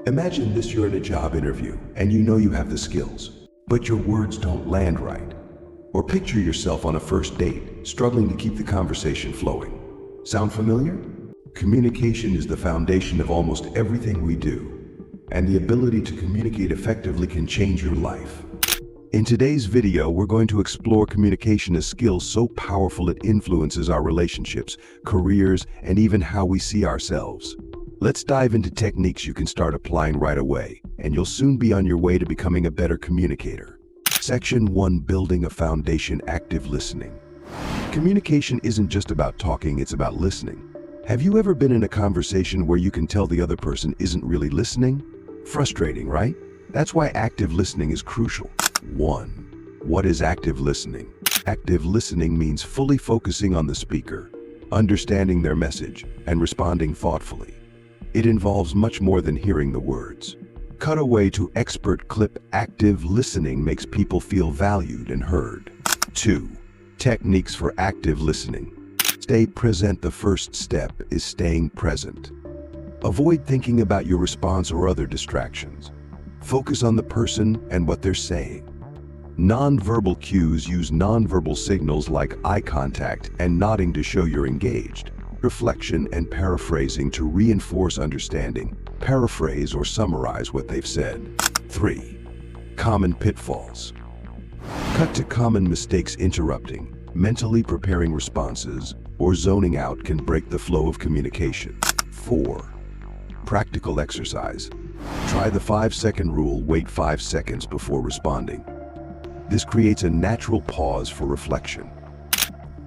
Imagine this: you're in a job interview and you know you have the skills, but your words don't land right. Or picture yourself on a first date, struggling to keep the conversation flowing. Sound familiar? Communication is the foundation of almost everything we do, and the ability to communicate effectively can change your life. In today's video, we're going to explore communication as skill so powerful it influences our relationships, careers, and even how we see ourselves. Let's dive into techniques you can start applying right away, and you'll soon be on your way to becoming a better communicator. Section 1: Building a Foundation. Active listening. Communication isn't just about talking, it's about listening. Have you ever been in a conversation where you can tell the other person isn't really listening? Frustrating, right? That's why active listening is crucial. 1. What is active listening? Active listening means fully focusing on the speaker, understanding their message, and responding thoughtfully. It involves much more than hearing the words. Cutaway to expert clip: active listening makes people feel valued and heard. 2. Techniques for active listening. Stay present. The first step is staying present. Avoid thinking about your response or other distractions. Focus on the person and what they're saying. Non-verbal cues: use non-verbal signals like eye contact and nodding to show you're engaged. Reflection and paraphrasing to reinforce understanding. Paraphrase or summarize what they've said. 3. Common pitfalls. Cut to common mistakes: interrupting, mentally preparing responses, or zoning out can break the flow of communication. 4. Practical exercise. Try the 5-second rule: wait 5 seconds before responding. This creates a natural pause for reflection.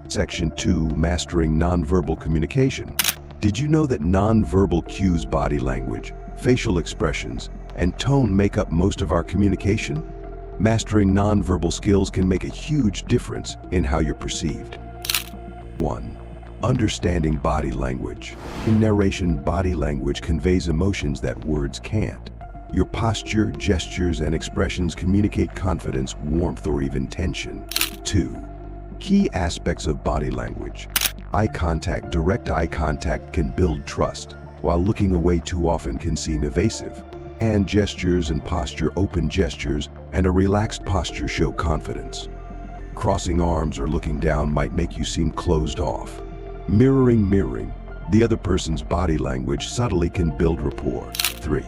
Section 2: Mastering nonverbal communication. Did you know that nonverbal cues, body language, facial expressions, and tone make up most of our communication? Mastering nonverbal skills can make a huge difference in how you're perceived. 1. Understanding body language. In narration, body language conveys emotions that words can't. Your posture, gestures, and expressions communicate confidence, warmth, or even tension. 2. Key aspects of body language. Eye contact. Direct eye contact can build trust, while looking away too often can seem evasive. Hand gestures and posture. Open gestures and a relaxed posture show confidence. Crossing arms or looking down might make you seem closed off. Mirroring. The other person's body language subtly can build rapport. 3.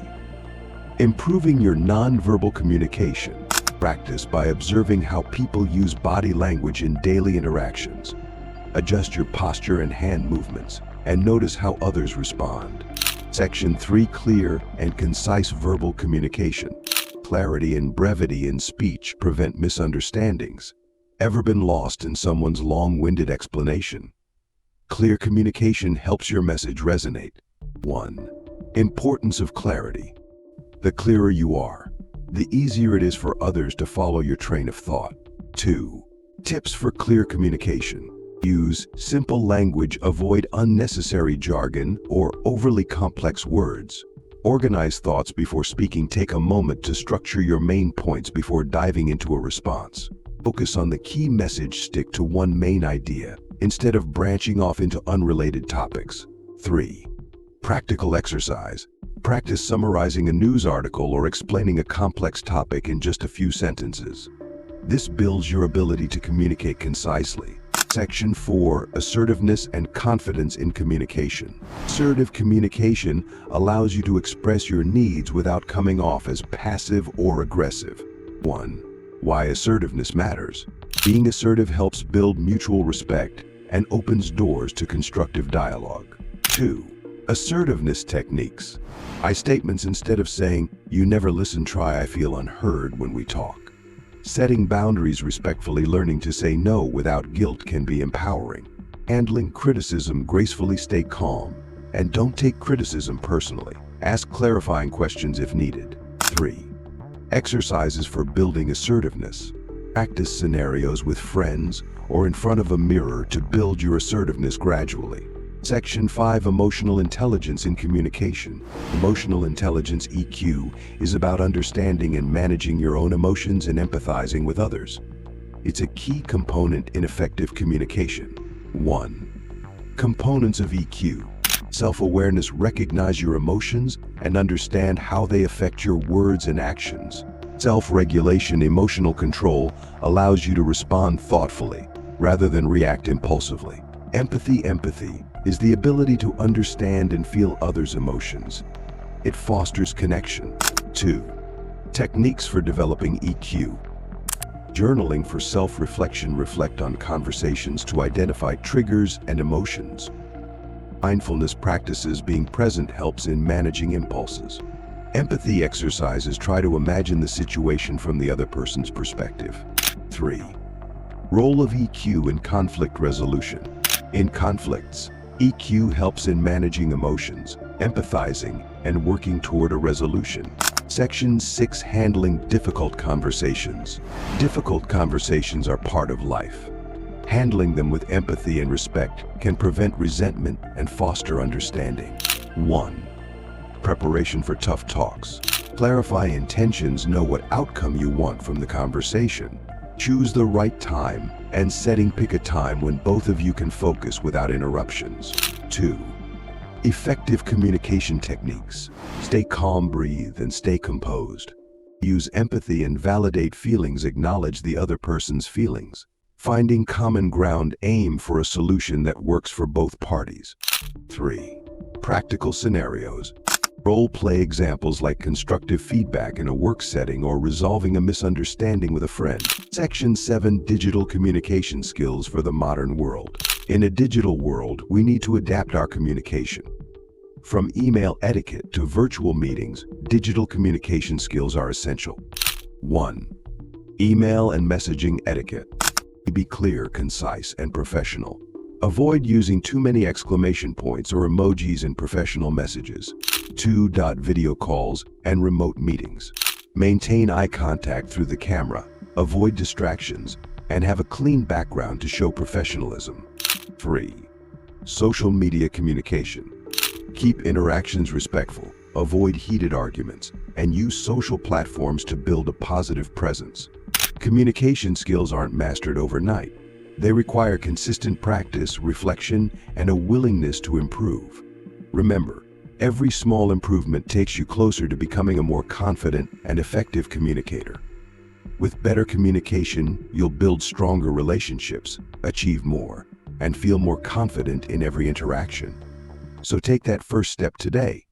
Improving your nonverbal communication. Practice by observing how people use body language in daily interactions. Adjust your posture and hand movements, and notice how others respond. Section 3: Clear and concise verbal communication. Clarity and brevity in speech prevent misunderstandings. Ever been lost in someone's long-winded explanation? Clear communication helps your message resonate. 1. Importance of clarity. The clearer you are, the easier it is for others to follow your train of thought. 2. Tips for clear communication. Use simple language, avoid unnecessary jargon or overly complex words. Organize thoughts before speaking. Take a moment to structure your main points before diving into a response. Focus on the key message. Stick to one main idea instead of branching off into unrelated topics. 3. Practical exercise. Practice summarizing a news article or explaining a complex topic in just a few sentences. This builds your ability to communicate concisely. Section 4: Assertiveness and confidence in communication. Assertive communication allows you to express your needs without coming off as passive or aggressive. 1. Why assertiveness matters. Being assertive helps build mutual respect and opens doors to constructive dialogue. 2. Assertiveness techniques. I statements. Instead of saying, "You never listen," try, "I feel unheard when we talk." Setting boundaries respectfully. Learning to say no without guilt can be empowering. Handling criticism gracefully. Stay calm and don't take criticism personally. Ask clarifying questions if needed. 3. Exercises for building assertiveness. Practice scenarios with friends or in front of a mirror to build your assertiveness gradually. Section 5: Emotional intelligence in communication. Emotional intelligence (EQ) is about understanding and managing your own emotions and empathizing with others. It's a key component in effective communication. 1. Components of EQ. Self-awareness recognizes your emotions and understand how they affect your words and actions. Self-regulation, emotional control, allows you to respond thoughtfully rather than react impulsively. Empathy is the ability to understand and feel others' emotions. It fosters connection. 2. Techniques for developing EQ. Journaling for self-reflection. Reflect on conversations to identify triggers and emotions. Mindfulness practices. Being present helps in managing impulses. Empathy exercises. Try to imagine the situation from the other person's perspective. 3. Role of EQ in conflict resolution. In conflicts, EQ helps in managing emotions, empathizing, and working toward a resolution. Section 6. Handling difficult conversations. Difficult conversations are part of life. Handling them with empathy and respect can prevent resentment and foster understanding. 1. Preparation for tough talks. Clarify intentions. Know what outcome you want from the conversation. Choose the right time and setting. Pick a time when both of you can focus without interruptions. 2. Effective communication techniques. Stay calm, breathe, and stay composed. Use empathy and validate feelings. Acknowledge the other person's feelings. Finding common ground. Aim for a solution that works for both parties. 3. Practical scenarios. Role-play examples like constructive feedback in a work setting or resolving a misunderstanding with a friend. Section 7. Digital communication skills for the modern world. In a digital world, we need to adapt our communication. From email etiquette to virtual meetings, digital communication skills are essential. 1. Email and messaging etiquette. Be clear, concise, and professional. Avoid using too many exclamation points or emojis in professional messages. 2. Video calls and remote meetings. Maintain eye contact through the camera, avoid distractions, and have a clean background to show professionalism. 3. Social media communication. Keep interactions respectful, avoid heated arguments, and use social platforms to build a positive presence. Communication skills aren't mastered overnight. They require consistent practice, reflection, and a willingness to improve. Remember, every small improvement takes you closer to becoming a more confident and effective communicator. With better communication, you'll build stronger relationships, achieve more, and feel more confident in every interaction. So take that first step today.